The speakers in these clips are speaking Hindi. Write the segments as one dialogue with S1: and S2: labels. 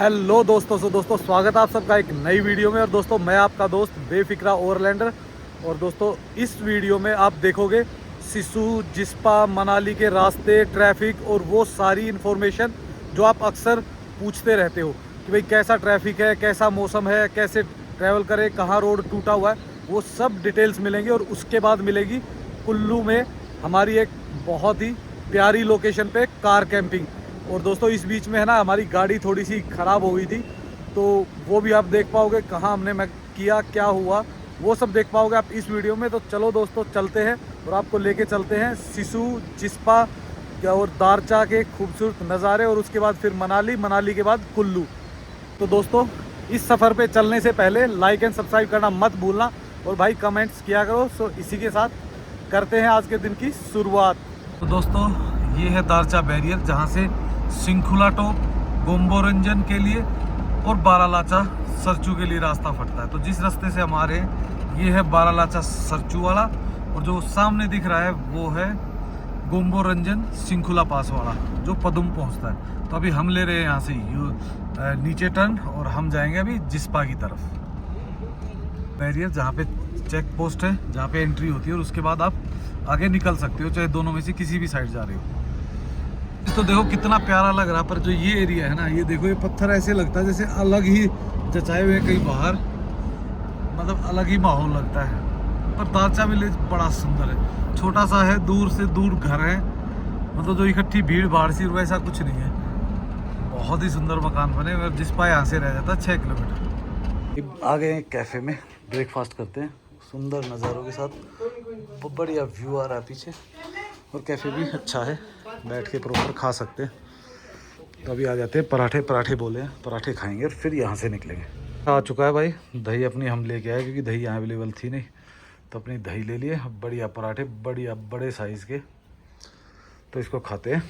S1: हेलो दोस्तों, दोस्तों स्वागत है आप सबका एक नई वीडियो में। और दोस्तों मैं आपका दोस्त बेफिक्रा ओवरलैंडर। और दोस्तों इस वीडियो में आप देखोगे सिसु, जिस्पा, मनाली के रास्ते, ट्रैफिक और वो सारी इन्फॉर्मेशन जो आप अक्सर पूछते रहते हो कि भाई कैसा ट्रैफिक है, कैसा मौसम है, कैसे ट्रैवल करें, कहाँ रोड टूटा हुआ है, वो सब डिटेल्स मिलेंगी। और उसके बाद मिलेगी कुल्लू में हमारी एक बहुत ही प्यारी लोकेशन पे कार कैंपिंग। और दोस्तों इस बीच में है ना हमारी गाड़ी थोड़ी सी ख़राब हो गई थी, तो वो भी आप देख पाओगे, कहाँ हमने मैं किया, क्या हुआ, वो सब देख पाओगे आप इस वीडियो में। तो चलो दोस्तों चलते हैं और आपको लेके चलते हैं सिसु, जिस्पा और दारचा के खूबसूरत नज़ारे, और उसके बाद फिर मनाली, मनाली के बाद कुल्लू। तो दोस्तों इस सफ़र पे चलने से पहले लाइक एंड सब्सक्राइब करना मत भूलना, और भाई कमेंट्स किया करो। सो इसी के साथ करते हैं आज के दिन की शुरुआत। तो दोस्तों ये है दारचा बैरियर, जहाँ से सिंखुला टॉप, गोम्बोरंजन के लिए और बारालाचा सरचू के लिए रास्ता फटता है। तो जिस रास्ते से हमारे ये है बारालाचा सरचू वाला, और जो सामने दिख रहा है वो है गोम्बोरंजन सिंखुला पास वाला जो पदुम पहुंचता है। तो अभी हम ले रहे हैं यहाँ से नीचे टर्न, और हम जाएंगे अभी जिस्पा की तरफ। बैरियर जहाँ पे चेक पोस्ट है, जहाँ पे एंट्री होती है, और उसके बाद आप आगे निकल सकते हो, चाहे दोनों में से किसी भी साइड जा रहे हो। तो देखो कितना प्यारा लग रहा है, पर जो ये एरिया है ना, ये देखो ये पत्थर ऐसे लगता है जैसे अलग ही जचाए हुए कहीं बाहर, मतलब अलग ही माहौल लगता है। पर दारचा विलेज बड़ा सुंदर है, छोटा सा है, दूर से दूर घर है, मतलब जो इकट्ठी भीड़ भाड़ सी वैसा कुछ नहीं है। बहुत ही सुंदर मकान बने, और जिस्पा यहाँ से रह जाता है 6 किलोमीटर। आ गए कैफ़े में, ब्रेकफास्ट करते हैं सुंदर नज़ारों के साथ, बढ़िया व्यू आ रहा है पीछे, और कैफ़े भी अच्छा है, बैठ के प्रॉपर खा सकते हैं। तो अभी आ जाते हैं, पराठे बोले हैं, पराठे खाएंगे और फिर यहाँ से निकलेंगे। आ चुका है भाई दही, अपनी हम लेके आए क्योंकि दही यहाँ अवेलेबल थी नहीं, तो अपनी दही ले लिए। बढ़िया पराठे, बढ़िया बड़े साइज़ के। तो इसको खाते हैं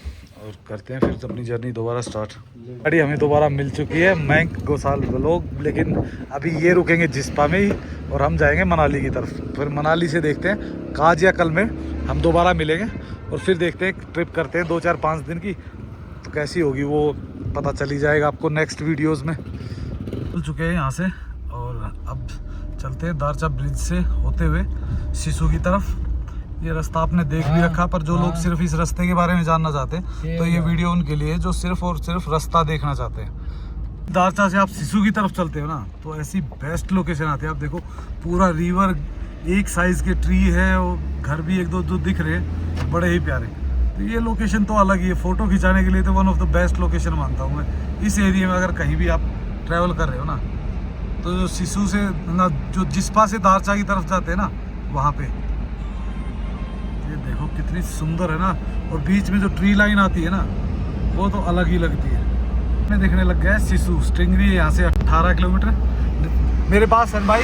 S1: और करते हैं फिर अपनी जर्नी दोबारा स्टार्ट। गाड़ी हमें दोबारा मिल चुकी है, मैंक गोसाल लोग, लेकिन अभी ये रुकेंगे जिस्पा में ही, और हम जाएंगे मनाली की तरफ। फिर मनाली से देखते हैं आज या कल में हम दोबारा मिलेंगे, और फिर देखते हैं ट्रिप करते हैं 2-4-5 दिन की, तो कैसी होगी वो पता चली जाएगा आपको नेक्स्ट वीडियोस में। मिल चुके हैं यहाँ से, और अब चलते हैं दारचा ब्रिज से होते हुए सिसु की तरफ। ये रास्ता आपने देख भी रखा, पर जो लोग सिर्फ इस रास्ते के बारे में जानना चाहते हैं तो ये वीडियो उनके लिए जो सिर्फ और सिर्फ रास्ता देखना चाहते हैं। दारचा से आप सिसु की तरफ चलते हो ना, तो ऐसी बेस्ट लोकेशन आती है। आप देखो पूरा रिवर, एक साइज के ट्री है, और घर भी एक दो जो दिख रहे हैं बड़े ही प्यारे। तो ये लोकेशन तो अलग ही है, फ़ोटो खिंचाने के लिए तो one of the best location मानता हूँ मैं। इस एरिया में अगर कहीं भी आप ट्रैवल कर रहे हो ना, तो जो सिसु से ना, जो जिस्पा से दारचा की तरफ जाते हैं ना, वहाँ पे ये देखो कितनी सुंदर है ना, और बीच में जो ट्री लाइन आती है ना, वो तो अलग ही लगती है। मैं देखने लग गया है सिसु, स्टिंगरी है यहाँ से 18 किलोमीटर मेरे पास है भाई।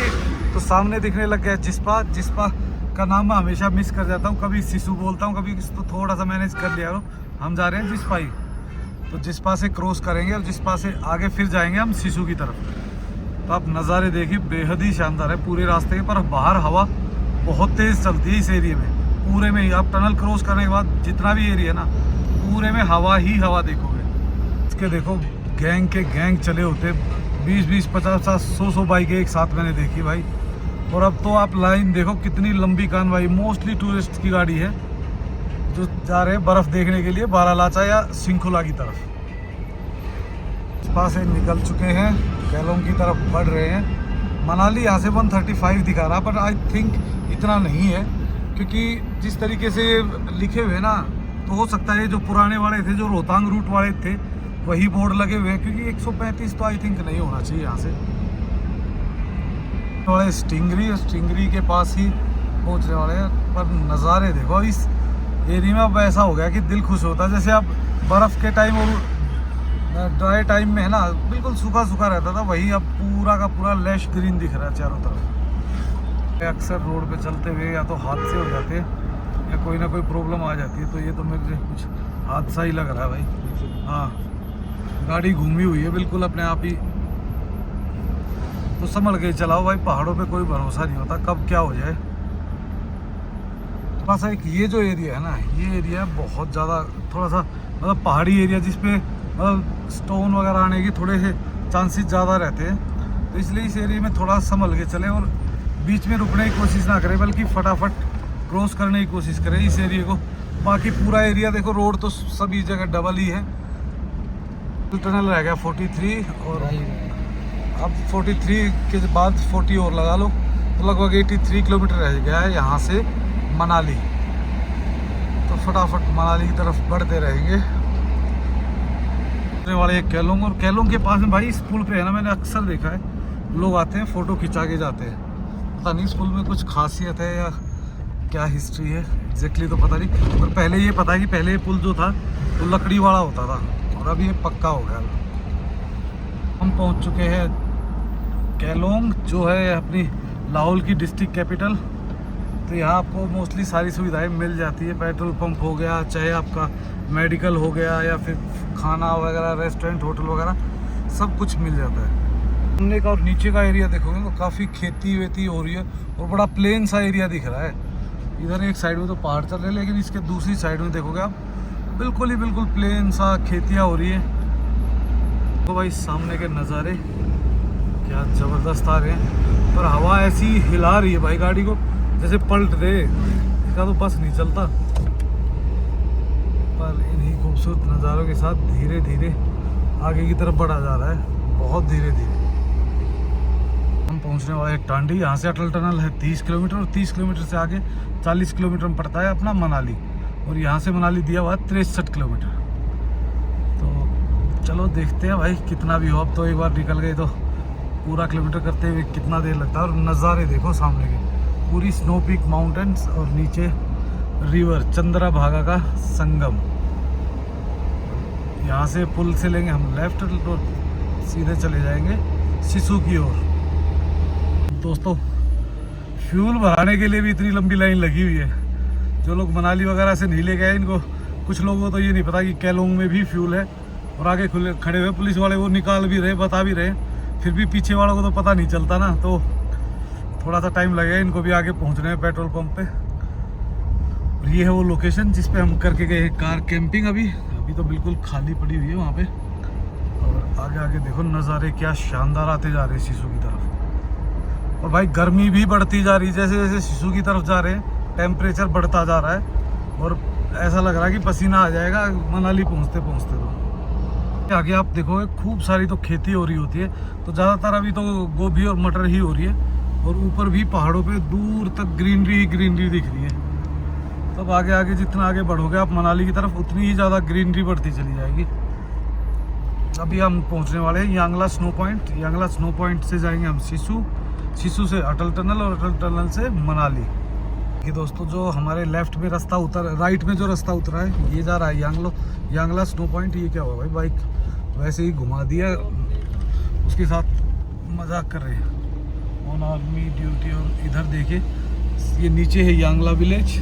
S1: तो सामने दिखने लग गया है जिस्पा। जिस्पा का नाम मैं हमेशा मिस कर जाता हूँ, कभी सिसु बोलता हूँ, कभी तो थोड़ा सा मैनेज कर लिया हो। हम जा रहे हैं जिस्पा ही, तो जिस्पा से क्रॉस करेंगे, और जिस्पा से आगे फिर जाएंगे हम सिसु की तरफ। तो आप नज़ारे देखिए, बेहद ही शानदार है पूरे रास्ते के। पर बाहर हवा बहुत तेज़ चलती है इस एरिया में, पूरे में ही। आप टनल क्रॉस करने के बाद जितना भी एरिया है ना, पूरे में हवा ही हवा देखोगे। इसके देखो गैंग के गैंग चले होते, 20-20, 50-50, 100-100 बाइक एक साथ मैंने देखी भाई। और अब तो आप लाइन देखो कितनी लंबी कानवाई, मोस्टली टूरिस्ट की गाड़ी है जो जा रहे हैं बर्फ़ देखने के लिए बारालाचा या सिंखुला की तरफ। जिस्पा से निकल चुके हैं, केलोंग की तरफ बढ़ रहे हैं। मनाली यहाँ से 135 दिखा रहा, पर आई थिंक इतना नहीं है, क्योंकि जिस तरीके से लिखे हुए ना, तो हो सकता है जो पुराने वाले थे, जो रोहतांग रूट वाले थे, वही बोर्ड लगे हुए हैं, क्योंकि 135 तो आई थिंक नहीं होना चाहिए यहाँ से। थोड़े स्टिंगरी के पास ही पहुँचने वाले हैं। पर नज़ारे देखो इस एरिया में, अब ऐसा हो गया कि दिल खुश होता है। जैसे अब बर्फ़ के टाइम और ड्राई टाइम में है ना, बिल्कुल सूखा सूखा रहता था, वही अब पूरा का पूरा लैश ग्रीन दिख रहा है चारों तरफ। अक्सर रोड पे चलते हुए या तो हादसे हो जाते हैं या कोई ना कोई प्रॉब्लम आ जाती है, तो ये तो मेरे कुछ हादसा ही लग रहा है भाई। हाँ, गाड़ी घूमी हुई है बिल्कुल अपने आप ही, तो संभल के चलाओ भाई। पहाड़ों पे कोई भरोसा नहीं होता, कब क्या हो जाए। बस एक ये जो एरिया है ना, ये एरिया बहुत ज़्यादा थोड़ा सा मतलब पहाड़ी एरिया, जिसपे मतलब स्टोन वगैरह आने की थोड़े से चांसेस ज़्यादा रहते हैं, तो इसलिए इस एरिया में थोड़ा संभल के चलें और बीच में रुकने की कोशिश ना करें, बल्कि फटाफट क्रॉस करने की कोशिश करें इस एरिया को। बाकी पूरा एरिया देखो, रोड तो सभी जगह डबल ही है। टनल रह गया 43 और अब 43 के बाद 40 और लगा लो, तो लगभग 83 किलोमीटर रह गया है यहाँ से मनाली। तो फटाफट मनाली की तरफ बढ़ते रहेंगे। वाले केलोंग, और केलोंग के पास में भाई इस पुल पे है ना, मैंने अक्सर देखा है लोग आते हैं फ़ोटो खिंचा के जाते हैं। पता नहीं इस पुल में कुछ खासियत है या क्या हिस्ट्री है एग्जैक्टली तो पता नहीं, पर पहले ये पता है कि पहले ये पुल जो था वो लकड़ी वाला होता था और अब ये पक्का हो गया। हम पहुंच चुके हैं केलोंग, जो है अपनी लाहौल की डिस्ट्रिक्ट कैपिटल। तो यहाँ आपको मोस्टली सारी सुविधाएं मिल जाती है। पेट्रोल पंप हो गया, चाहे आपका मेडिकल हो गया, या फिर खाना वगैरह, रेस्टोरेंट, होटल वगैरह, सब कुछ मिल जाता है। सामने का और नीचे का एरिया देखोगे तो काफ़ी खेती वेती हो रही है और बड़ा प्लेन सा एरिया दिख रहा है। इधर एक साइड में तो पहाड़ चल रहे हैं, लेकिन इसके दूसरी साइड में देखोगे आप बिल्कुल प्लेन सा खेतियाँ हो रही है। तो भाई सामने के नज़ारे क्या ज़बरदस्त आ रहे हैं, पर हवा ऐसी हिला रही है भाई गाड़ी को जैसे पलट दे, इसका तो बस नहीं चलता। पर इन्हीं खूबसूरत नज़ारों के साथ धीरे धीरे आगे की तरफ बढ़ा जा रहा है, बहुत धीरे धीरे। हम पहुंचने वाले हैं टांडी। यहाँ से अटल टनल है 30 किलोमीटर, और 30 किलोमीटर से आगे 40 किलोमीटर में पड़ता है अपना मनाली, और यहाँ से मनाली दिया हुआ है 63 किलोमीटर। तो चलो देखते हैं भाई कितना भी हो। अब तो एक बार निकल गए तो पूरा किलोमीटर करते हुए कितना देर लगता है। और नज़ारे देखो सामने के, पूरी स्नो पीक माउंटेन्स और नीचे रिवर चंद्रा भागा का संगम। यहाँ से पुल से लेंगे हम लेफ्ट तो सीधे चले जाएंगे सिसु की ओर। दोस्तों फ्यूल भराने के लिए भी इतनी लंबी लाइन लगी हुई है। जो लोग मनाली वगैरह से नहीं ले गए, इनको कुछ लोगों को तो ये नहीं पता कि केलोंग में भी फ्यूल है, और आगे खुले खड़े हुए पुलिस वाले वो निकाल भी रहे, बता भी रहे, फिर भी पीछे वालों को तो पता नहीं चलता ना। तो थोड़ा सा टाइम लगेगा इनको भी आगे पहुंचने में पेट्रोल पंप पे। और ये है वो लोकेशन जिस पे हम करके गए कार कैंपिंग। अभी तो बिल्कुल खाली पड़ी हुई है वहाँ पे। और आगे आगे देखो नज़ारे क्या शानदार आते जा रहे हैं सिसु की तरफ। और भाई गर्मी भी बढ़ती जा रही है, जैसे जैसे सिसु की तरफ जा रहे हैं टेम्परेचर बढ़ता जा रहा है, और ऐसा लग रहा है कि पसीना आ जाएगा मनाली पहुँचते पहुँचते। तो आगे आप देखोगे खूब सारी तो खेती हो रही होती है, तो ज़्यादातर अभी तो गोभी और मटर ही हो रही है, और ऊपर भी पहाड़ों पे दूर तक ग्रीनरी ग्रीनरी दिख रही है। तब आगे आगे जितना आगे बढ़ोगे आप मनाली की तरफ, उतनी ही ज़्यादा ग्रीनरी बढ़ती चली जाएगी। अभी हम पहुंचने वाले हैं यांगला स्नो पॉइंट। यांगला स्नो पॉइंट से जाएंगे हम सिसु, सिसु से अटल टनल, और अटल टनल से मनाली। कि दोस्तों जो हमारे लेफ्ट में रास्ता राइट में जो रास्ता उतरा है, ये जा रहा है यांगला स्नो पॉइंट। ये क्या हुआ भाई, बाइक वैसे ही घुमा दिया, उसके साथ मजाक कर रहे हैं ऑन आर्मी ड्यूटी। और इधर देखिए ये नीचे है यांगला विलेज,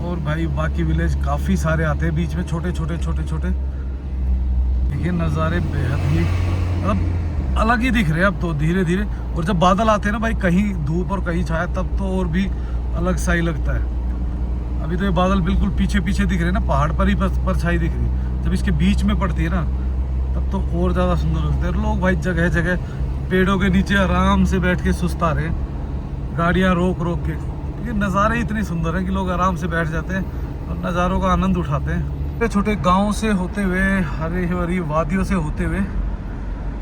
S1: और भाई बाकी विलेज काफ़ी सारे आते हैं बीच में, छोटे छोटे छोटे छोटे। देखिए नज़ारे बेहद ही मतलब अलग ही दिख रहे हैं अब तो धीरे धीरे। और जब बादल आते हैं ना भाई, कहीं धूप और कहीं छाया, तब तो और भी अलग सा ही लगता है। अभी तो ये बादल बिल्कुल पीछे पीछे दिख रहे हैं ना, पहाड़ पर ही परछाई दिख रही है। जब इसके बीच में पड़ती है ना, तब तो और ज़्यादा सुंदर लगता है। लोग भाई जगह जगह पेड़ों के नीचे आराम से बैठ के सुस्ता रहे हैं, गाड़ियाँ रोक रोक के। ये नज़ारे इतने सुंदर हैं कि लोग आराम से बैठ जाते हैं और नज़ारों का आनंद उठाते हैं। छोटे छोटे गाँव से होते हुए, हरी भरी वादियों से होते हुए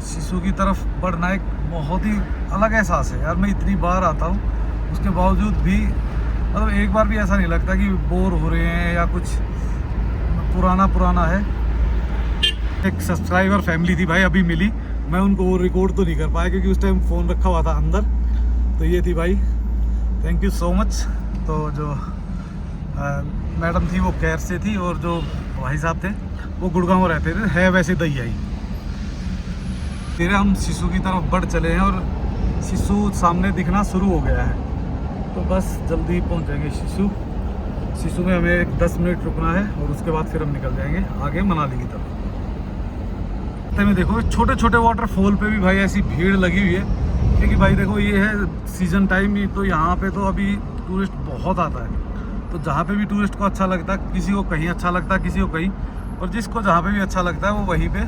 S1: सिसु की तरफ बढ़ना एक बहुत ही अलग एहसास है यार। मैं इतनी बार आता हूँ, उसके बावजूद भी मतलब एक बार भी ऐसा नहीं लगता कि बोर हो रहे हैं या कुछ पुराना है। एक सब्सक्राइबर फैमिली थी भाई, अभी मिली, मैं उनको वो रिकॉर्ड तो नहीं कर पाया क्योंकि उस टाइम फ़ोन रखा हुआ था अंदर। तो ये थी भाई, थैंक यू सो मच। तो जो मैडम थी वो कैर से थी, और जो भाई साहब थे वो गुड़गांव रहते थे, है वैसे दैया ही। फिर हम सिसु की तरफ बढ़ चले हैं, और सिसु सामने दिखना शुरू हो गया है। तो बस जल्दी पहुंच जाएंगे सिसु में। हमें 10 मिनट रुकना है, और उसके बाद फिर हम निकल जाएंगे आगे मनाली की तरफ। में देखो छोटे छोटे वाटरफॉल पे भी भाई ऐसी भीड़ लगी हुई है, क्योंकि भाई देखो ये है सीज़न टाइम ही, तो यहाँ पे तो अभी टूरिस्ट बहुत आता है। तो जहाँ पे भी टूरिस्ट को अच्छा लगता है, किसी को कहीं अच्छा लगता है, किसी को कहीं, और जिसको जहाँ पे भी अच्छा लगता है वो वहीं पे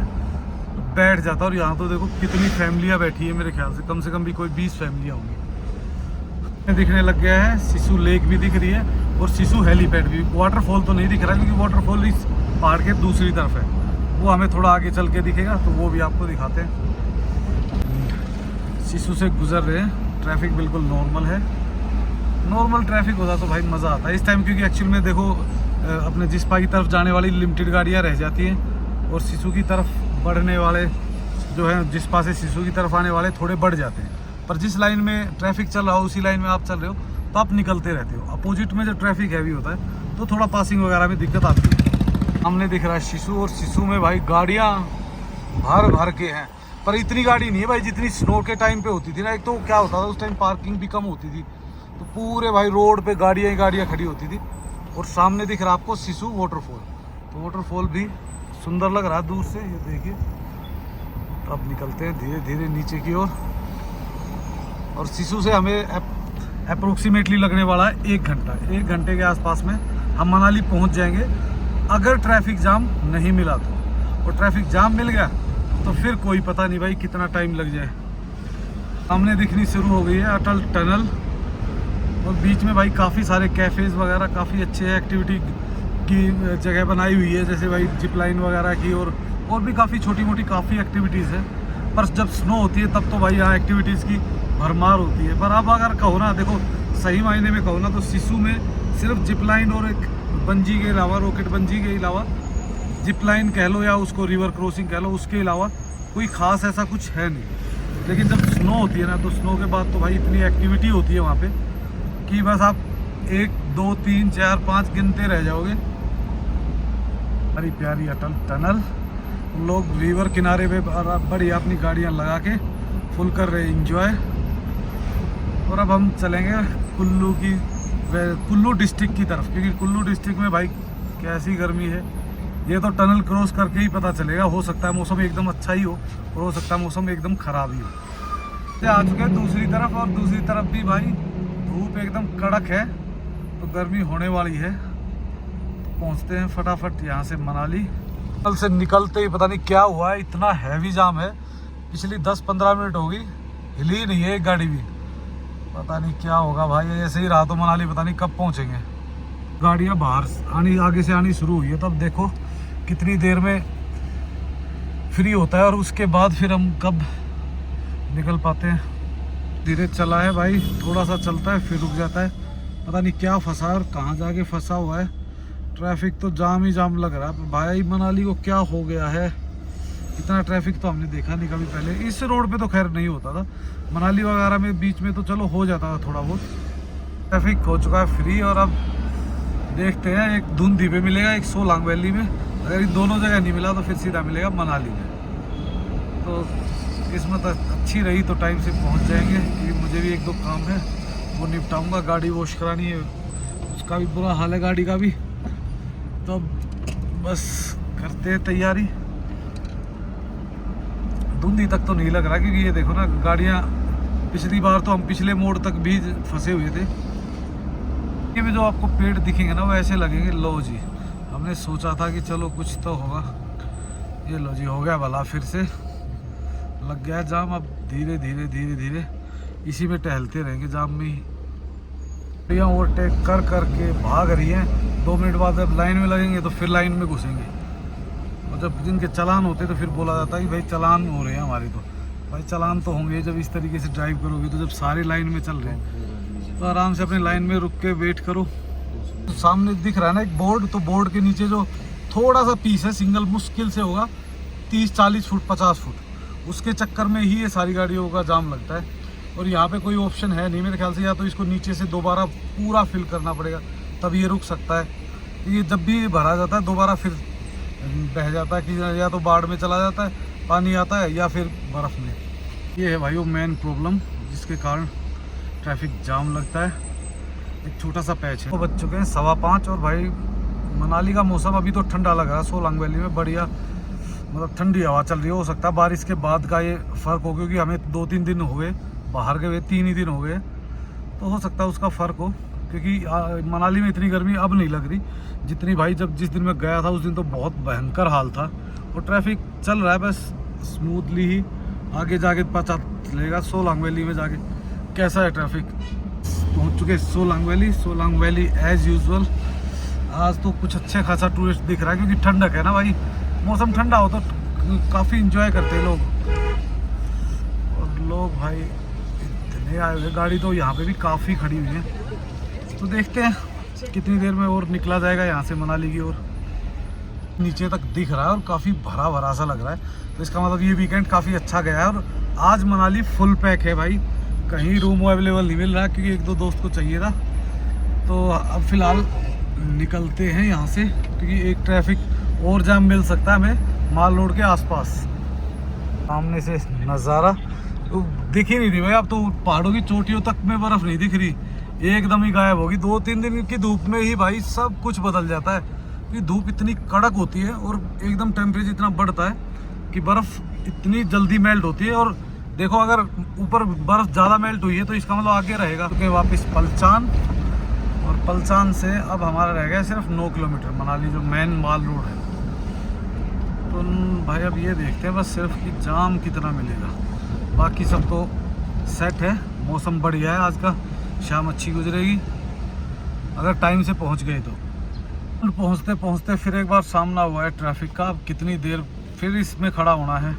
S1: बैठ जाता। और यहाँ तो देखो कितनी फैमिलियाँ बैठी है, मेरे ख्याल से कम भी कोई 20 फैमिलियाँ होंगी। दिखने लग गया है, सिसु लेक भी दिख रही है और सिसु हेलीपैड भी। वाटरफॉल तो नहीं दिख रहा क्योंकि वाटरफॉल इस पहाड़ के दूसरी तरफ है, वो हमें थोड़ा आगे चल के दिखेगा, तो वो भी आपको दिखाते हैं। सिसु से गुजर रहे हैं, ट्रैफिक बिल्कुल नॉर्मल है। नॉर्मल ट्रैफिक होता तो भाई मज़ा आता है इस टाइम, क्योंकि एक्चुअल में देखो अपने जिस्पा की तरफ जाने वाली लिमिटेड गाड़ियाँ रह जाती हैं और सिसु की तरफ बढ़ने वाले जो है, जिस्पा से सिसु की तरफ आने वाले थोड़े बढ़ जाते हैं। पर जिस लाइन में ट्रैफिक चल रहा हो उसी लाइन में आप चल रहे हो तो आप निकलते रहते हो। अपोजिट में जब ट्रैफिक हैवी होता है तो थोड़ा पासिंग वगैरह में दिक्कत आती है। हमने दिख रहा है सिसु, और सिसु में भाई गाड़ियाँ भर भर के हैं, पर इतनी गाड़ी नहीं है भाई जितनी स्नो के टाइम पे होती थी ना। एक तो क्या होता था उस टाइम पार्किंग भी कम होती थी, तो पूरे भाई रोड पे गाड़ियाँ ही गाड़ियाँ खड़ी होती थी। और सामने दिख रहा है आपको सिसु वाटरफॉल, तो वाटरफॉल भी सुंदर लग रहा है दूर से, ये देखिए। तो अब निकलते हैं धीरे धीरे नीचे की ओर, और सिसु से हमें अप्रोक्सीमेटली लगने वाला है 1 घंटा। 1 घंटे के आसपास में हम मनाली पहुंच जाएंगे, अगर ट्रैफिक जाम नहीं मिला तो। और ट्रैफिक जाम मिल गया तो फिर कोई पता नहीं भाई कितना टाइम लग जाए। सामने दिखनी शुरू हो गई है अटल टनल, और बीच में भाई काफ़ी सारे कैफ़ेज़ वगैरह, काफ़ी अच्छे एक्टिविटी की जगह बनाई हुई है, जैसे भाई जिप लाइन वगैरह की, और भी काफ़ी छोटी मोटी काफ़ी एक्टिविटीज़ है। पर जब स्नो होती है तब तो भाई यहाँ एक्टिविटीज़ की भरमार होती है। पर अब अगर कहो ना, देखो सही मायने में कहो ना, तो सिसु में सिर्फ जिप लाइन और एक बंजी के अलावा, रॉकेट बंजी के अलावा, जिप लाइन कह लो या उसको रिवर क्रॉसिंग कह लो, उसके अलावा कोई ख़ास ऐसा कुछ है नहीं। लेकिन जब स्नो होती है ना, तो स्नो के बाद तो भाई इतनी एक्टिविटी होती है वहाँ पे कि बस आप 1 2 3 4 5 गिनते रह जाओगे। बड़ी प्यारी अटल टनल, लोग रिवर किनारे पे बढ़िया अपनी गाड़ियाँ लगा के फुल कर रहे एंजॉय। और अब हम चलेंगे कुल्लू डिस्ट्रिक्ट की तरफ, क्योंकि कुल्लू डिस्ट्रिक्ट में भाई कैसी गर्मी है ये तो टनल क्रॉस करके ही पता चलेगा। हो सकता है मौसम एकदम अच्छा ही हो और हो सकता है मौसम एकदम ख़राब ही हो। आ चुके हैं दूसरी तरफ, और दूसरी तरफ भी भाई धूप एकदम कड़क है, तो गर्मी होने वाली है। तो पहुँचते हैं फटाफट यहाँ से मनाली। कल से निकलते ही पता नहीं क्या हुआ है, इतना हैवी जाम है, पिछली 10-15 मिनट होगी हिली नहीं है एक गाड़ी भी। पता नहीं क्या होगा भाई, ऐसे ही रहा तो मनाली पता नहीं कब पहुँचेंगे। गाड़ियाँ बाहर आगे से आनी शुरू हुई है, तो अब देखो कितनी देर में फ्री होता है और उसके बाद फिर हम कब निकल पाते हैं। धीरे चला है भाई, थोड़ा सा चलता है फिर रुक जाता है, पता नहीं क्या फंसा और कहाँ जाके फंसा हुआ है। ट्रैफिक तो जाम ही जाम लग रहा है भाई। मनाली को क्या हो गया है, इतना ट्रैफिक तो हमने देखा नहीं कभी पहले। इस रोड पे तो खैर नहीं होता था, मनाली वगैरह में बीच में तो चलो हो जाता था थोड़ा बहुत। ट्रैफिक हो चुका है फ्री, और अब देखते हैं, एक धुंधी पे मिलेगा, एक सोलांग वैली में। अगर इन दोनों जगह नहीं मिला तो फिर सीधा मिलेगा मनाली में। तो किस्मत अच्छी रही तो टाइम से पहुंच जाएंगे, क्योंकि मुझे भी 1-2 काम है वो निपटाऊंगा। गाड़ी वॉश करानी है, उसका भी बुरा हाल है गाड़ी का भी। तो बस करते हैं तैयारी। धुंधी तक तो नहीं लग रहा, क्योंकि ये देखो ना गाड़ियाँ, पिछली बार तो हम पिछले मोड़ तक भी फंसे हुए थे। ये भी जो आपको पेड़ दिखेंगे ना वो ऐसे लगेंगे। लो जी, हमने सोचा था कि चलो कुछ तो होगा, ये लो जी हो गया भला, फिर से लग गया जाम। अब धीरे धीरे धीरे धीरे इसी में टहलते रहेंगे जाम में ही। गाड़ियाँ ओवरटेक कर करके भाग रही हैं। 2 मिनट बाद जब लाइन में लगेंगे तो फिर लाइन में घुसेंगे, और जब जिनके चालान होते तो फिर बोला जाता है कि भाई चालान हो रहे हैं हमारे। तो भाई चालान तो होंगे जब इस तरीके से ड्राइव करोगे। तो जब सारे लाइन में चल रहे हैं तो आराम से अपनी लाइन में रुक के वेट करो। तो सामने दिख रहा है ना एक बोर्ड, तो बोर्ड के नीचे जो थोड़ा सा पीस है सिंगल, मुश्किल से होगा 30-40 फुट 50 फुट, उसके चक्कर में ही ये सारी गाड़ियों का जाम लगता है। और यहाँ पे कोई ऑप्शन है नहीं मेरे ख्याल से, या तो इसको नीचे से दोबारा पूरा फिल करना पड़ेगा तब ये रुक सकता है। ये जब भी भरा जाता है दोबारा फिर बह जाता है, कि या तो बाढ़ में चला जाता है पानी आता है, या फिर बर्फ़ में। ये है भाई वो मेन प्रॉब्लम जिसके कारण ट्रैफिक जाम लगता है। एक छोटा सा पैच है। तो बज चुके हैं 5:15, और भाई मनाली का मौसम अभी तो ठंडा लग रहा है। सोलांग वैली में बढ़िया मतलब ठंडी हवा चल रही है। हो सकता है बारिश के बाद का ये फ़र्क हो, क्योंकि हमें 2-3 दिन हो गए बाहर गए हुए, 3 ही दिन हो गए, तो हो सकता है उसका फ़र्क हो। क्योंकि मनाली में इतनी गर्मी अब नहीं लग रही जितनी भाई जिस दिन मैं गया था उस दिन तो बहुत भयंकर हाल था। और ट्रैफिक चल रहा है, बस स्मूथली ही आगे जाके पता चलेगा सोलांग वैली में जाके कैसा है ट्रैफिक। पहुंच चुके सोलांग वैली एज यूजुअल। आज तो कुछ अच्छे खासा टूरिस्ट दिख रहा है क्योंकि ठंडक है ना भाई, मौसम ठंडा हो तो काफ़ी इंजॉय करते हैं लोग। और लोग भाई इतने आए हुए, गाड़ी तो यहाँ पे भी काफ़ी खड़ी हुई है। तो देखते हैं कितनी देर में और निकला जाएगा यहाँ से मनाली की ओर। नीचे तक दिख रहा है और काफ़ी भरा भरा सा लग रहा है, तो इसका मतलब ये वीकेंड काफ़ी अच्छा गया है। और आज मनाली फुल पैक है भाई, कहीं रूम अवेलेबल नहीं मिल रहा क्योंकि एक दो दोस्त को चाहिए था। तो अब फिलहाल निकलते हैं यहाँ से क्योंकि एक ट्रैफिक और जाम मिल सकता है हमें माल रोड के आसपास। सामने से नज़ारा तो दिख ही नहीं रही भाई, अब तो पहाड़ों की चोटियों तक में बर्फ़ नहीं दिख रही, एकदम ही गायब होगी। 2-3 दिन की धूप में ही भाई सब कुछ बदल जाता है कि धूप इतनी कड़क होती है और एकदम टेम्परेचर इतना बढ़ता है कि बर्फ़ इतनी जल्दी मेल्ट होती है। और देखो अगर ऊपर बर्फ़ ज़्यादा मेल्ट हुई है तो इसका मतलब आगे रहेगा क्योंकि वापस पलचान, और पलचान से अब हमारा रह गया सिर्फ 9 किलोमीटर मनाली जो मेन माल रोड है। तो भाई अब ये देखते हैं बस सिर्फ कि जाम कितना मिलेगा, बाकी सब तो सेट है। मौसम बढ़िया है आज का, शाम अच्छी गुजरेगी अगर टाइम से पहुंच गए तो। और पहुंचते पहुंचते फिर एक बार सामना हुआ है ट्रैफिक का। अब कितनी देर फिर इसमें खड़ा होना है।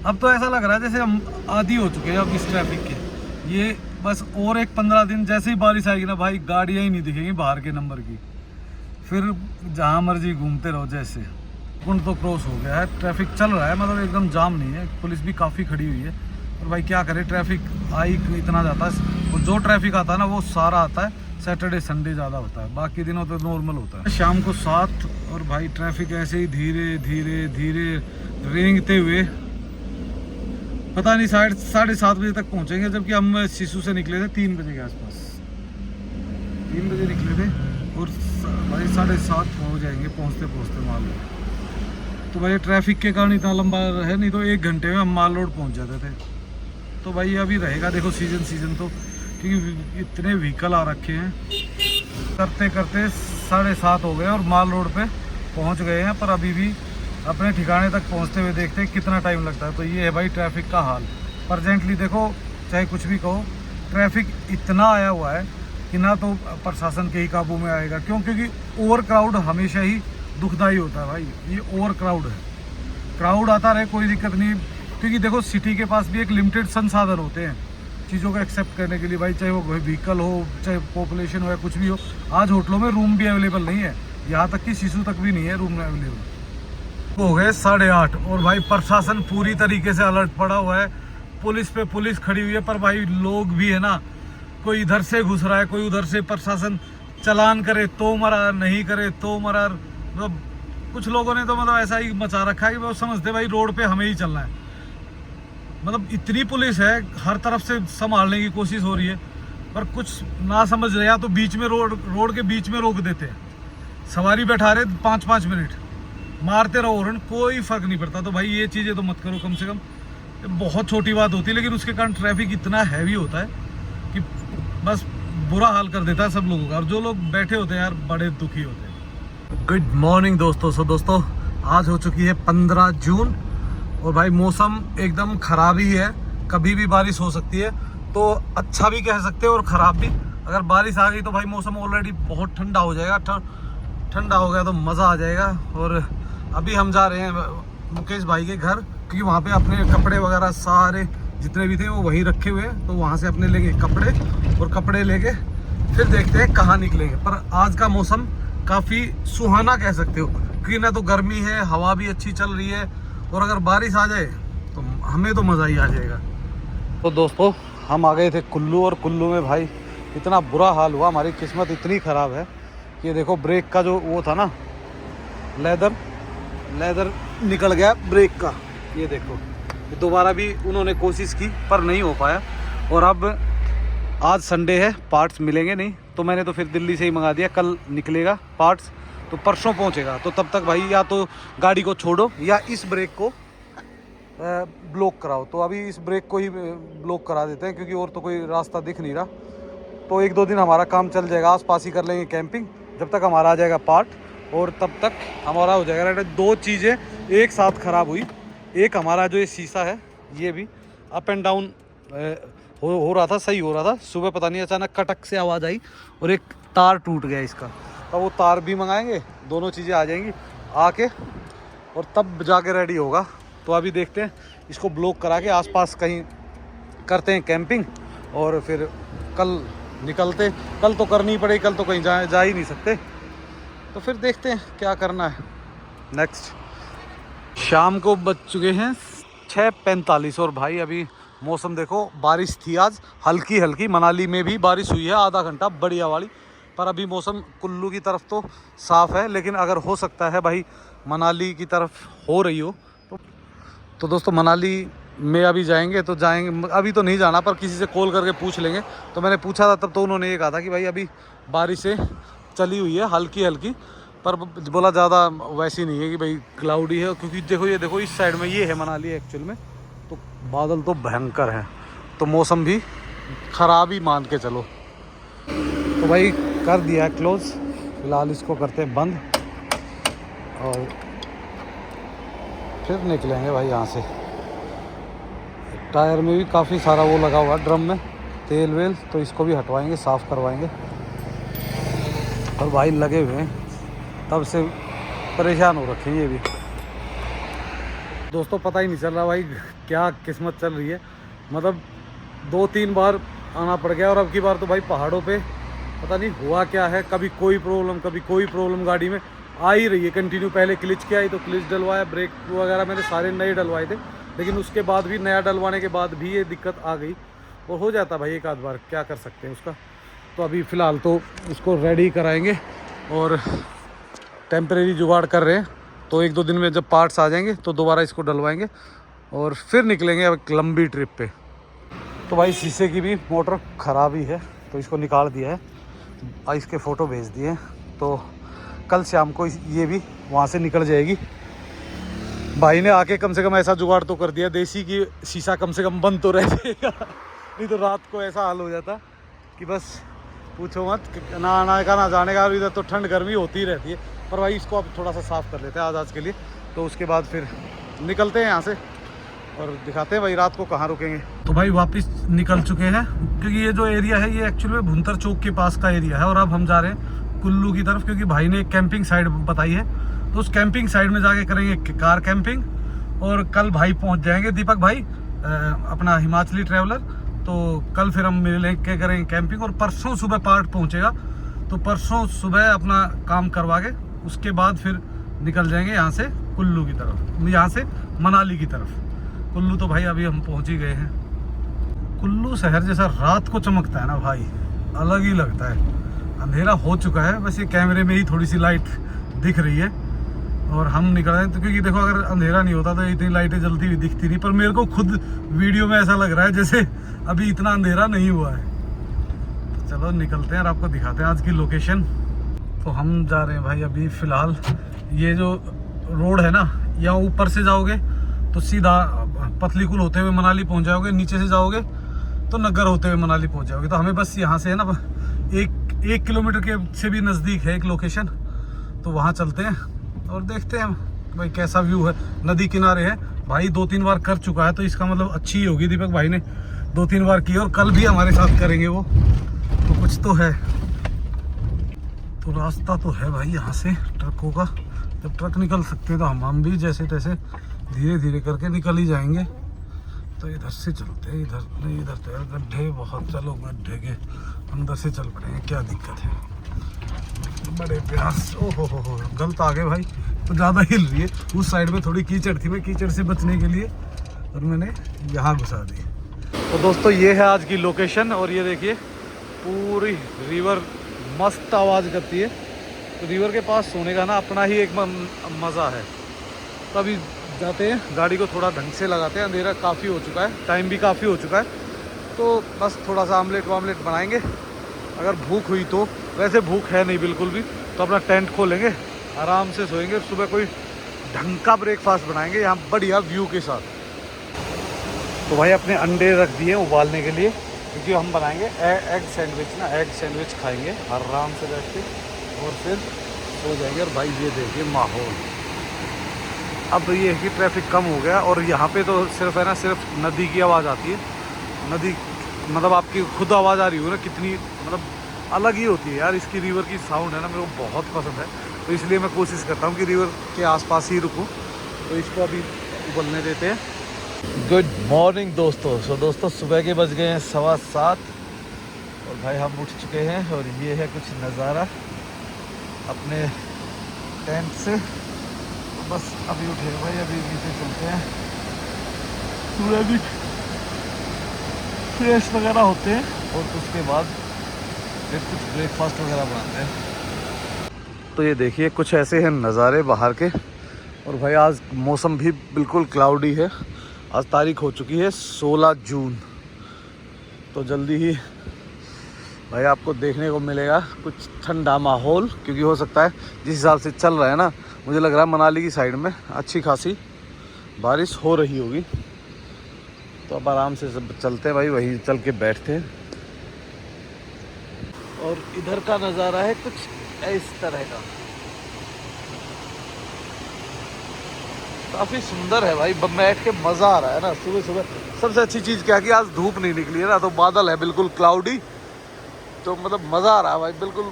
S1: अब तो ऐसा लग रहा है जैसे हम आदी हो चुके हैं अब इस ट्रैफिक के। ये बस और एक 15 दिन जैसे ही बारिश आएगी ना भाई, गाड़ियाँ ही नहीं दिखेंगी बाहर के नंबर की, फिर जहाँ मर्जी घूमते रहो। जैसे कुंड तो क्रॉस हो गया है, ट्रैफिक चल रहा है, मतलब एकदम जाम नहीं है, पुलिस भी काफ़ी खड़ी हुई है। और भाई क्या करे, ट्रैफिक आई इतना जाता है, और जो ट्रैफिक आता है ना वो सारा आता है सैटरडे संडे ज़्यादा होता है, बाकी दिनों तो नॉर्मल होता है। शाम को 7 और भाई ट्रैफिक ऐसे ही धीरे धीरे धीरे रेंगते हुए पता नहीं 7:30 बजे तक पहुंचेंगे, जबकि हम सिसु से निकले थे 3 बजे के आसपास। 3 बजे निकले थे और भाई 7:30 हो जाएंगे पहुंचते पहुंचते माल रोड। तो भाई ट्रैफिक के कारण इतना लंबा है, नहीं तो 1 घंटे में हम माल रोड पहुंच जाते थे। तो भाई अभी रहेगा देखो सीजन तो, क्योंकि इतने व्हीकल आ रखे हैं। करते करते 7:30 हो गए और माल रोड पे पहुंच गए हैं, पर अभी भी अपने ठिकाने तक पहुंचते हुए देखते हैं कितना टाइम लगता है। तो ये है भाई ट्रैफिक का हाल प्रजेंटली। देखो चाहे कुछ भी कहो, ट्रैफिक इतना आया हुआ है कि ना तो प्रशासन के ही काबू में आएगा। क्योंकि ओवर क्राउड हमेशा ही दुखदाई होता है भाई, ये ओवर क्राउड है। क्राउड आता रहे कोई दिक्कत नहीं, क्योंकि देखो सिटी के पास भी एक लिमिटेड संसाधन होते हैं चीज़ों को एक्सेप्ट करने के लिए भाई, चाहे वो व्हीकल हो, चाहे पॉपुलेशन हो या कुछ भी हो। आज होटलों में रूम भी अवेलेबल नहीं है, यहाँ तक कि सिसु तक भी नहीं है रूम अवेलेबल। हो गए 8:30 और भाई प्रशासन पूरी तरीके से अलर्ट पड़ा हुआ है, पुलिस पे पुलिस खड़ी हुई है। पर भाई लोग भी है ना, कोई इधर से घुस रहा है, कोई उधर से। प्रशासन चलान करे तो मरा, नहीं करे तो मरा। मतलब कुछ लोगों ने तो मतलब ऐसा ही मचा रखा है कि वो समझते भाई रोड पे हमें ही चलना है। मतलब इतनी पुलिस है, हर तरफ से संभालने की कोशिश हो रही है, पर कुछ ना समझ रहे या तो बीच में रोड के बीच में रोक देते हैं, सवारी बैठा रहे 5-5 मिनट, मारते रहो हॉर्न, कोई फ़र्क नहीं पड़ता। तो भाई ये चीज़ें तो मत करो कम से कम, बहुत छोटी बात होती है, लेकिन उसके कारण ट्रैफिक इतना हैवी होता है कि बस बुरा हाल कर देता है सब लोगों का। और जो लोग बैठे होते हैं यार बड़े दुखी होते हैं। गुड मॉर्निंग दोस्तों। दोस्तों आज हो चुकी है 15 जून और भाई मौसम एकदम ख़राब ही है, कभी भी बारिश हो सकती है। तो अच्छा भी कह सकते हैं और ख़राब भी। अगर बारिश आ गई तो भाई मौसम ऑलरेडी बहुत ठंडा हो जाएगा, ठंडा हो गया तो मज़ा आ जाएगा। और अभी हम जा रहे हैं मुकेश भाई के घर, क्योंकि वहाँ पे अपने कपड़े वगैरह सारे जितने भी थे वो वहीं रखे हुए हैं। तो वहाँ से अपने लेंगे कपड़े, और कपड़े लेके फिर देखते हैं कहाँ निकलेंगे। पर आज का मौसम काफ़ी सुहाना कह सकते हो, क्योंकि ना तो गर्मी है, हवा भी अच्छी चल रही है, और अगर बारिश आ जाए तो हमें तो मज़ा ही आ जाएगा। तो दोस्तों हम आ गए थे कुल्लू, और कुल्लू में भाई इतना बुरा हाल हुआ, हमारी किस्मत इतनी ख़राब है कि ये देखो ब्रेक का जो वो था ना, लेदर निकल गया ब्रेक का। ये देखो दोबारा भी उन्होंने कोशिश की पर नहीं हो पाया। और अब आज संडे है, पार्ट्स मिलेंगे नहीं, तो मैंने तो फिर दिल्ली से ही मंगा दिया, कल निकलेगा पार्ट्स, तो परसों पहुंचेगा। तो तब तक भाई या तो गाड़ी को छोड़ो या इस ब्रेक को ब्लॉक कराओ। तो अभी इस ब्रेक को ही ब्लॉक करा देते हैं, क्योंकि और तो कोई रास्ता दिख नहीं रहा। तो 1-2 दिन हमारा काम चल जाएगा, आस पास ही कर लेंगे कैंपिंग, जब तक हमारा आ जाएगा पार्ट, और तब तक हमारा हो जाएगा। 2 चीज़ें एक साथ ख़राब हुई, एक हमारा जो ये शीशा है ये भी अप एंड डाउन हो रहा था, सही हो रहा था। सुबह पता नहीं अचानक कटक से आवाज़ आई और एक तार टूट गया इसका। तो वो तार भी मंगाएंगे, दोनों चीज़ें आ जाएंगी आके और तब जाके रेडी होगा। तो अभी देखते हैं, इसको ब्लॉक करा के आसपास कहीं करते हैं कैंपिंग और फिर कल निकलते। कल तो करनी ही पड़ेगी, कल तो कहीं जा ही नहीं सकते। तो फिर देखते हैं क्या करना है नेक्स्ट। शाम को बज चुके हैं 6:45 और भाई अभी मौसम देखो, बारिश थी आज हल्की हल्की, मनाली में भी बारिश हुई है आधा घंटा बढ़िया वाली। पर अभी मौसम कुल्लू की तरफ तो साफ़ है, लेकिन अगर हो सकता है भाई मनाली की तरफ हो रही हो तो दोस्तों मनाली में अभी जाएंगे तो जाएंगे। अभी तो नहीं जाना, पर किसी से कॉल करके पूछ लेंगे। तो मैंने पूछा था तब तो उन्होंने ये कहा था कि भाई अभी बारिशें चली हुई है हल्की हल्की, पर बोला ज़्यादा वैसी नहीं है कि भाई क्लाउडी है। क्योंकि देखो ये देखो इस साइड में ये है मनाली एक्चुअल में, तो बादल तो भयंकर हैं, तो मौसम भी ख़राब ही मान के चलो। तो भाई कर दिया है क्लोज़, फिलहाल इसको करते हैं बंद और फिर निकलेंगे भाई यहाँ से। टायर में भी काफ़ी सारा वो लगा हुआ है ड्रम में तेल वेल, तो इसको भी हटवाएंगे, साफ़ करवाएंगे। और भाई लगे हुए हैं तब से परेशान हो रखे हैं ये भी। दोस्तों पता ही नहीं चल रहा भाई क्या किस्मत चल रही है। मतलब 2-3 बार आना पड़ गया और अब की बार तो भाई पहाड़ों पे पता नहीं हुआ क्या है, कभी कोई प्रॉब्लम गाड़ी में आ ही रही है कंटिन्यू। पहले क्लिच किया आई तो क्लिच डलवाया, ब्रेक वगैरह मैंने सारे नए डलवाए थे, लेकिन उसके बाद भी नया डलवाने के बाद भी ये दिक्कत आ गई। और हो जाता भाई एक आध बार, क्या कर सकते हैं उसका। तो अभी फ़िलहाल तो इसको रेडी कराएंगे और टेम्परेरी जुगाड़ कर रहे हैं। तो 1-2 दिन में जब पार्ट्स आ जाएंगे तो दोबारा इसको डलवाएंगे और फिर निकलेंगे अब एक लंबी ट्रिप पे। तो भाई शीशे की भी मोटर ख़राब ही है, तो इसको निकाल दिया है, इसके फ़ोटो भेज दिए। तो कल शाम को ये भी वहाँ से निकल जाएगी। भाई ने आके कम से कम ऐसा जुगाड़ तो कर दिया देसी की शीशा कम से कम बंद तो रह जाएगा, नहीं तो रात को ऐसा हाल हो जाता कि बस पूछो मत, ना आने का ना जाने का। इधर तो ठंड गर्मी होती ही रहती है। पर भाई इसको अब थोड़ा सा साफ़ कर लेते हैं आज के लिए, तो उसके बाद फिर निकलते हैं यहाँ से और दिखाते हैं भाई रात को कहाँ रुकेंगे। तो भाई वापस निकल चुके हैं, क्योंकि ये जो एरिया है ये एक्चुअली में भुंतर चौक के पास का एरिया है। और अब हम जा रहे हैं कुल्लू की तरफ, क्योंकि भाई ने एक कैंपिंग साइड बताई है, तो उस कैंपिंग साइड में जाके करेंगे कार कैंपिंग। और कल भाई पहुंच जाएंगे, दीपक भाई अपना हिमाचली ट्रैवलर, तो कल फिर हम मिल के करेंगे कैंपिंग। और परसों सुबह पार्ट पहुंचेगा, तो परसों सुबह अपना काम करवा के उसके बाद फिर निकल जाएंगे यहाँ से कुल्लू की तरफ, यहाँ से मनाली की तरफ। कुल्लू तो भाई अभी हम पहुँच ही गए हैं। कुल्लू शहर जैसा रात को चमकता है ना भाई, अलग ही लगता है। अंधेरा हो चुका है, बस ये कैमरे में ही थोड़ी सी लाइट दिख रही है और हम निकल रहे हैं। तो क्योंकि देखो अगर अंधेरा नहीं होता तो इतनी लाइटें जलती हुई दिखती नहीं, पर मेरे को खुद वीडियो में ऐसा लग रहा है जैसे अभी इतना अंधेरा नहीं हुआ है। तो चलो निकलते हैं और आपको दिखाते हैं आज की लोकेशन। तो हम जा रहे हैं भाई अभी फ़िलहाल, ये जो रोड है ना, यहाँ ऊपर से जाओगे तो सीधा पतलीकुल होते हुए मनाली पहुँच जाओगे, नीचे से जाओगे तो नग्गर होते हुए मनाली पहुँच जाओगे। तो हमें बस यहाँ से है ना 1 किलोमीटर के से भी नज़दीक है एक लोकेशन, तो वहाँ चलते हैं और देखते हैं भाई कैसा व्यू है। नदी किनारे है भाई, 2-3 बार कर चुका है, तो इसका मतलब अच्छी ही होगी। दीपक भाई ने 2-3 बार की और कल भी हमारे साथ करेंगे वो, तो कुछ तो है। तो रास्ता तो है भाई यहाँ से ट्रकों का, जब ट्रक निकल सकते हैं तो हम भी जैसे तैसे धीरे धीरे करके निकल ही जाएंगे। तो इधर से चलते हैं, इधर नहीं, इधर तो यार गड्ढे बहुत, चलो गड्ढे के अंदर से चल पड़ेंगे, क्या दिक्कत है। बड़े प्यास, ओहो हो गलत आ गए भाई, तो ज़्यादा हिल रही है। उस साइड में थोड़ी कीचड़ थी, मैं कीचड़ से बचने के लिए और मैंने यहाँ घुसा दी। तो दोस्तों ये है आज की लोकेशन और ये देखिए पूरी रिवर मस्त आवाज़ करती है। तो रिवर के पास सोने का ना अपना ही एक मज़ा है। तो अभी जाते हैं, गाड़ी को थोड़ा ढंग से लगाते हैं, अंधेरा काफ़ी हो चुका है, टाइम भी काफ़ी हो चुका है। तो बस थोड़ा सा आमलेट बनाएंगे अगर भूख हुई तो। वैसे भूख है नहीं बिल्कुल भी, तो अपना टेंट खोलेंगे, आराम से सोएंगे। सुबह कोई ढंग का ब्रेकफास्ट बनाएंगे यहाँ बढ़िया व्यू के साथ। तो भाई अपने अंडे रख दिए उबालने के लिए, क्योंकि हम बनाएंगे एग सैंडविच ना, एग सैंडविच खाएंगे आराम से बैठ के और फिर सो जाएंगे। और भाई ये देखिए माहौल, अब ये है कि ट्रैफिक कम हो गया और यहाँ पे तो सिर्फ है ना, सिर्फ नदी की आवाज़ आती है। नदी मतलब आपकी खुद आवाज़ आ रही हो ना, कितनी मतलब अलग ही होती है यार। इसकी रिवर की साउंड है ना, मेरे को बहुत पसंद है, तो इसलिए मैं कोशिश करता हूँ कि रिवर के आसपास ही रुकूँ। तो इसको अभी उबलने देते हैं। गुड मॉर्निंग दोस्तों। दोस्तों सुबह के बज गए हैं 7:15 और भाई हम उठ चुके हैं और ये है कुछ नज़ारा अपने टेंट से। तो बस अभी उठे भाई, अभी नीचे चलते हैं, थोड़ा भी फ्रेश वगैरह होते हैं और उसके बाद फिर कुछ ब्रेकफास्ट वगैरह बनाते हैं। तो ये देखिए कुछ ऐसे हैं नज़ारे बाहर के। और भाई आज मौसम भी बिल्कुल क्लाउडी है। आज तारीख हो चुकी है 16 जून। तो जल्दी ही भाई आपको देखने को मिलेगा कुछ ठंडा माहौल, क्योंकि हो सकता है जिस हिसाब से चल रहा है ना, मुझे लग रहा है मनाली की साइड में अच्छी खासी बारिश हो रही होगी। तो अब आराम से सब चलते हैं भाई, वहीं चल के बैठते हैं। और इधर का नज़ारा है कुछ इस तरह का, काफ़ी सुंदर है भाई, बैठ के मज़ा आ रहा है ना। सुबह सुबह सबसे अच्छी चीज़ क्या है कि आज धूप नहीं निकली है ना, तो बादल है बिल्कुल क्लाउडी, तो मतलब मज़ा आ रहा है भाई। बिल्कुल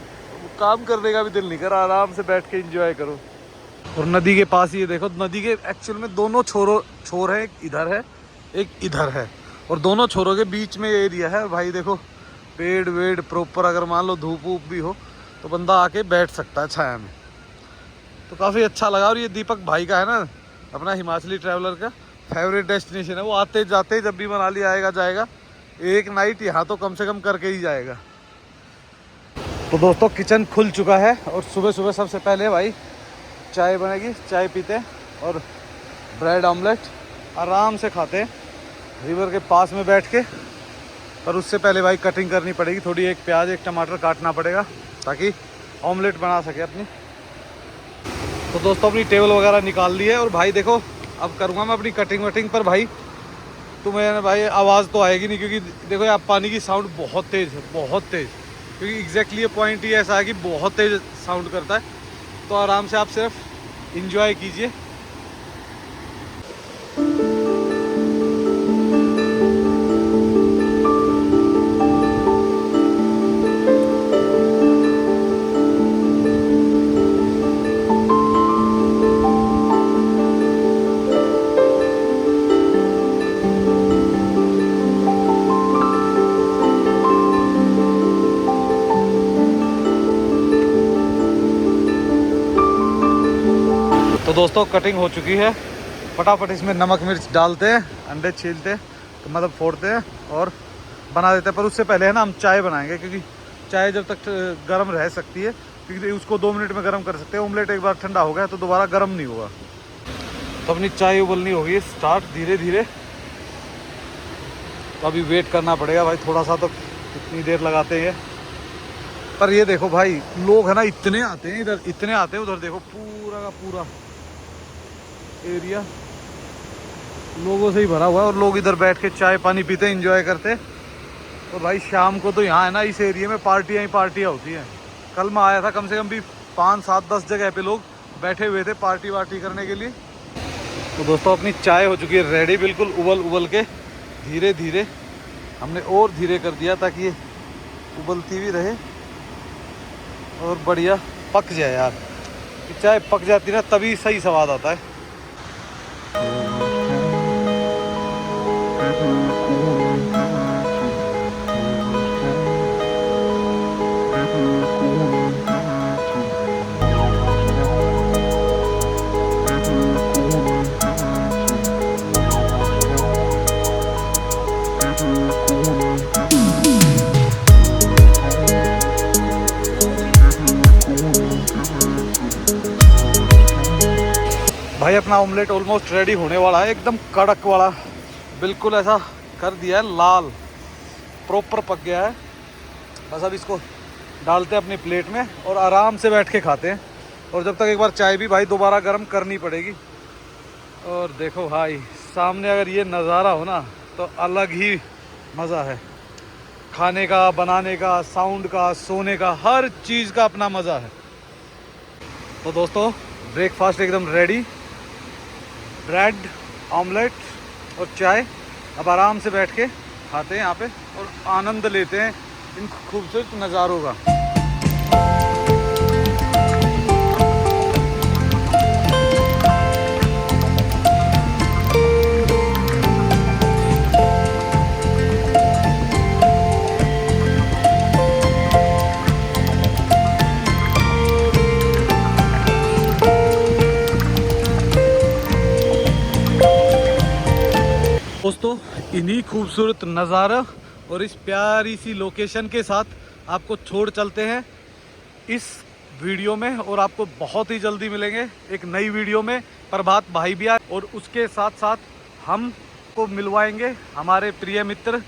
S1: काम करने का भी दिल नहीं कर रहा, आराम से बैठ के एंजॉय करो। और नदी के पास ये देखो, नदी के एक्चुअल में दोनों छोर है, एक इधर है एक इधर है, और दोनों छोरों के बीच में एरिया है भाई। देखो पेड़ वेड़ प्रॉपर, अगर मान लो धूप वूप भी हो तो बंदा आके बैठ सकता है छाया में। तो काफ़ी अच्छा लगा। और ये दीपक भाई का है ना, अपना हिमाचली ट्रैवलर का फेवरेट डेस्टिनेशन है। वो आते जाते जब भी मनाली आएगा जाएगा, एक नाइट यहाँ तो कम से कम करके ही जाएगा। तो दोस्तों किचन खुल चुका है और सुबह सुबह सबसे पहले भाई चाय बनेगी, चाय पीते हैं और ब्रेड ऑमलेट आराम से खाते हैं रिवर के पास में बैठ के। पर उससे पहले भाई कटिंग करनी पड़ेगी थोड़ी, एक प्याज एक टमाटर काटना पड़ेगा ताकि ऑमलेट बना सके अपनी। तो दोस्तों अपनी टेबल वगैरह निकाल ली है और भाई देखो अब करूँगा मैं अपनी कटिंग वटिंग। पर भाई तुम्हें भाई आवाज़ तो आएगी नहीं, क्योंकि देखो यार पानी की साउंड बहुत तेज़ है, बहुत तेज़, क्योंकि एग्जैक्टली ये पॉइंट ही ऐसा है कि बहुत तेज़ साउंड करता है। तो आराम से आप सिर्फ इंजॉय कीजिए। तो दोस्तों कटिंग हो चुकी है, फटाफट इसमें नमक मिर्च डालते हैं, अंडे छीलते हैं तो मतलब फोड़ते हैं और बना देते हैं। पर उससे पहले है ना हम चाय बनाएंगे, क्योंकि चाय जब तक गर्म रह सकती है, क्योंकि उसको 2 मिनट में गर्म कर सकते हैं। ऑमलेट एक बार ठंडा हो गया तो दोबारा गर्म नहीं होगा। तो अपनी चाय उबलनी होगी स्टार्ट धीरे धीरे। तो अभी वेट करना पड़ेगा भाई थोड़ा सा, तो कितनी देर लगाते हैं। पर ये देखो भाई लोग है ना इतने आते हैं इधर, इतने आते हैं उधर, देखो पूरा का पूरा एरिया लोगों से ही भरा हुआ है और लोग इधर बैठ के चाय पानी पीते हैं, एंजॉय करते हैं। और भाई शाम को तो यहाँ है ना इस एरिया में पार्टियाँ ही पार्टियाँ होती हैं। कल मैं आया था, कम से कम भी 5, 7, 10 जगह पे लोग बैठे हुए थे पार्टी वार्टी करने के लिए। तो दोस्तों अपनी चाय हो चुकी है रेडी, बिल्कुल उबल के धीरे धीरे हमने और धीरे कर दिया ताकि ये उबलती भी रहे और बढ़िया पक जाए यार। चाय पक जाती है ना तभी सही स्वाद आता है। भाई अपना ऑमलेट ऑलमोस्ट रेडी होने वाला है, एकदम कड़क वाला, बिल्कुल ऐसा कर दिया है, लाल प्रॉपर पक गया है। बस अब इसको डालते हैं अपनी प्लेट में और आराम से बैठ के खाते हैं। और जब तक एक बार चाय भी भाई दोबारा गर्म करनी पड़ेगी। और देखो भाई सामने अगर ये नज़ारा हो ना तो अलग ही मज़ा है, खाने का, बनाने का, साउंड का, सोने का, हर चीज़ का अपना मज़ा है। तो दोस्तों ब्रेकफास्ट एकदम रेडी ब्रेड, ऑमलेट और चाय। अब आराम से बैठ के खाते हैं यहाँ पे और आनंद लेते हैं इन खूबसूरत नज़ारों का। दोस्तों इन्हीं खूबसूरत नज़ारा और इस प्यारी सी लोकेशन के साथ आपको छोड़ चलते हैं इस वीडियो में, और आपको बहुत ही जल्दी मिलेंगे एक नई वीडियो में प्रभात भाई भी आए, और उसके साथ साथ हम को मिलवाएंगे हमारे प्रिय मित्र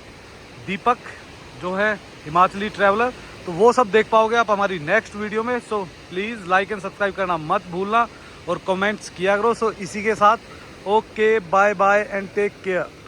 S1: दीपक जो है हिमाचली ट्रैवलर। तो वो सब देख पाओगे आप हमारी नेक्स्ट वीडियो में। So please like and subscribe करना मत भूलना और कमेंट्स किया करो। सो इसी के साथ okay, bye bye and take care.